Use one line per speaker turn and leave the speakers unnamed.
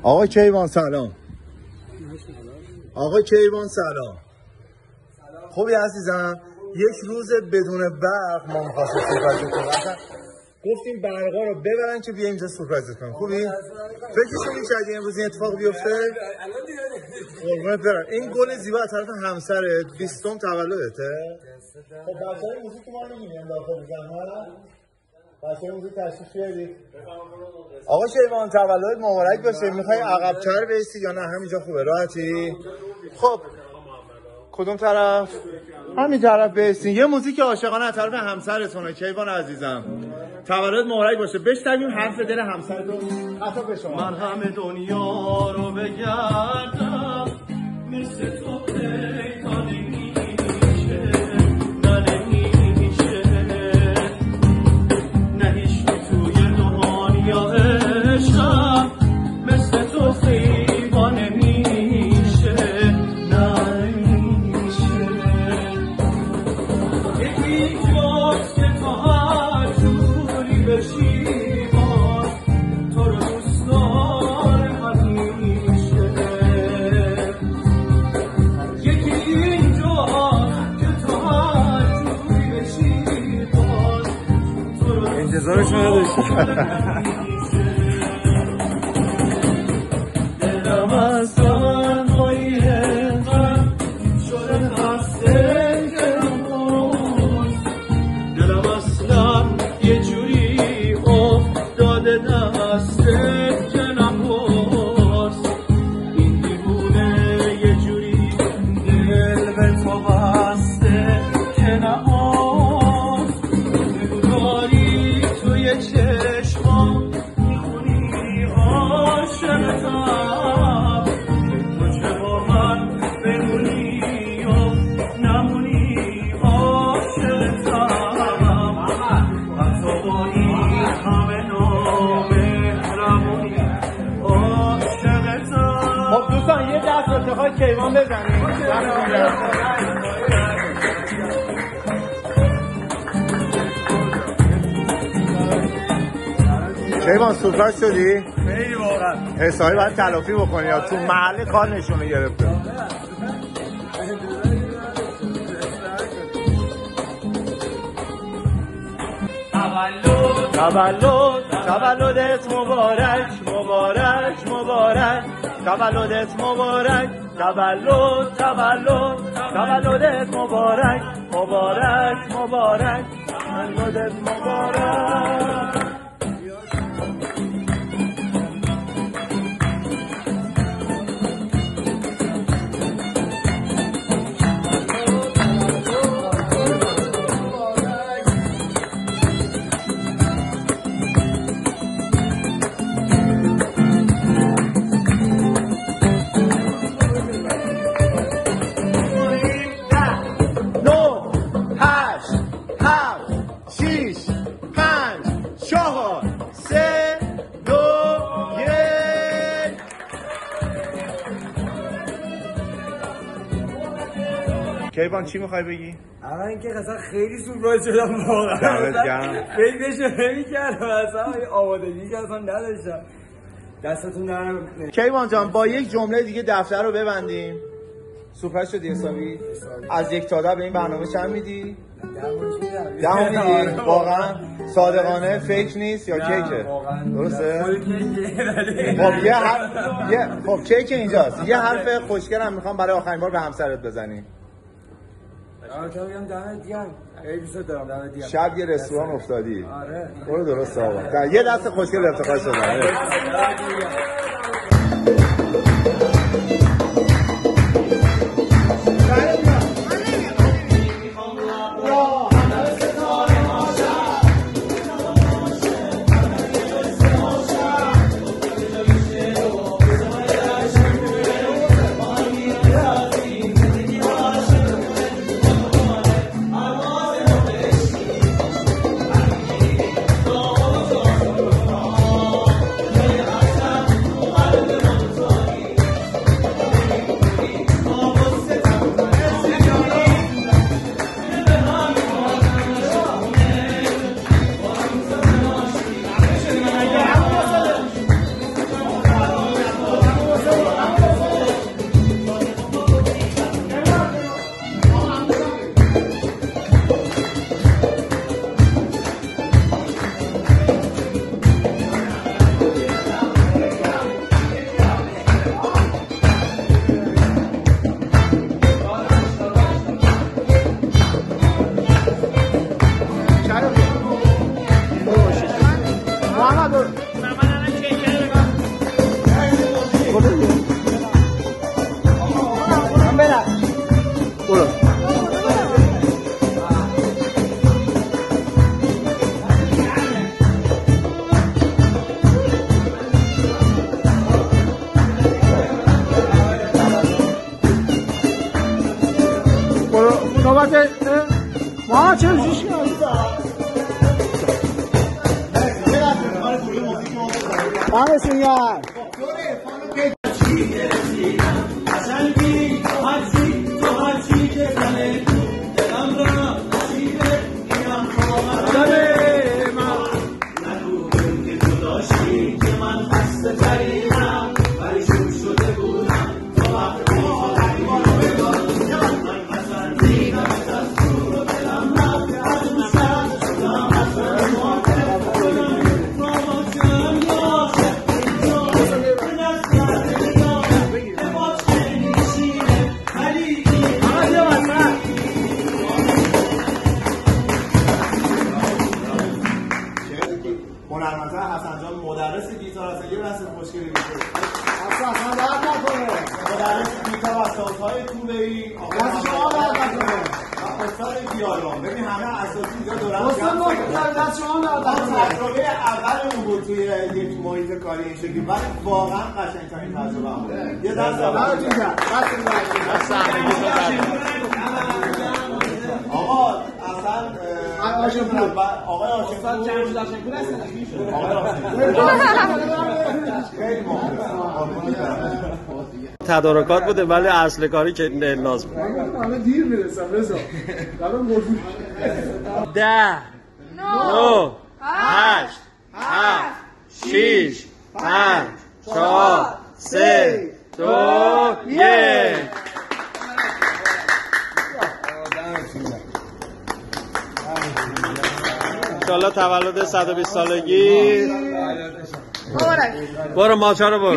آقای کیوان سلام. آقای کیوان سلام. خوبی عزیزم؟ یک روز بدون برق ما می‌خواستیم سورپرایز کنیم. گفتیم برقا رو ببرن که بیا اینجا سورپرایز کنیم. خوبی؟ فکرشو می‌کردی امروز این اتفاق بیفته؟ قربونت برم. این گل زیبا از طرف همسرت 20م تولدته. خب بچه‌های موزیک ما رو می‌گیم داخل زحمت. بچه‌های موزیک تشریف بیارید. آقا کیوان تولدت مبارک باشه. می‌خوای عقب‌تر بیستی یا نه همینجا خوبه راحتی؟ خب کدوم طرف؟ همین طرف بیستین. یه موزیک عاشقانه از طرف همسرتونه کیوان عزیزم. تولد مبارک باشه. بشنویم حرف دل همسرت رو. عطا به شما.
من همه دنیا رو بگردم مثل تو پیدا نمیشه، نه نمیشه، نه هیچ توی دنیا عشقم مثل تو پیدا نمیشه، نه نمیشه. یکی جاست که تو هر جوری بشی باز تو رو دوست دارم همیشه. یکی اینجاست که تو هر جوری بشی باز تو رو
انتظارش نداشتی.
دلم از تنهایی غم شده خسته دلم اصلا یه جوری افتاده دستت که نپرس. این دیوونه یه جوری دل به تو بسته که نپرس. بگو داری توی چشمام میخونی عاشقتم، تو چه با من بمونی و نمونی عاشقتم. حتی با این همه نامهربونی عاشقتم.
خب دوستان یه دست رفیقای کیوان بزنیم. کیوان سورپرایز شدی؟
خیلی واقعا
حسابی باید تلافی بکنی یا تو محل کار نشونه گرفته. تولدت مبارک مبارک مبارک، تولدت مبارک، تولدت مبارک مبارک مبارک، تولدت مبارک. کیوان چی میخوای بگی؟
اول اینکه اصلا خیلی سورپرایز شدم واقعا. فکرشو نمی‌کردم اصلا آمادگی که اصلا نداشتم. دستتون درم.
کیوان جان با یک جمله دیگه دفتر رو ببندیم. سورپرایز شدی حسابی؟ از 1 تا 10 به این برنامه چند میدی؟ 10 میدی؟ واقعا صادقانه فیک نیست یا کیکه؟ درسته؟ خب خب کیک اینجاست. یه حرف خوشگل هم میخوام برای آخرین بار به همسرت بزنی. شب یه رستوران افتادی.
آره.
برو درست آقا. یه دست خوشگل افتخار شده.
چرا جوش کردی؟ دمتون گرم.
هنرمندتر حسن جان مدرس گیتار هست، یه رسم خوشگلی میشه. حسن راحت نکنه. مدرس گیتار و سازهای توبه‌ای. دست شما راحت نکنه. استاد ویولون. ببین همه اساسی اینجا دوران
استاد ما دست شما راحت نکنه.
تجربه اولمون بود توی یک محیط کاری این شکلی، ولی واقعا قشنگ‌ترین تجربه بود. یه دست اول آقا اصلا آقای آشنپور جمشید آشنپور هستن. آقای
تدارکات بوده ولی اصل کاری که لازم بود.
همه دیر میرسم رضا. الان مرفوع
10 9 8 6 5 4 3 2 1 انشالله تولد 120 سالگی. برو ماچا رو برو.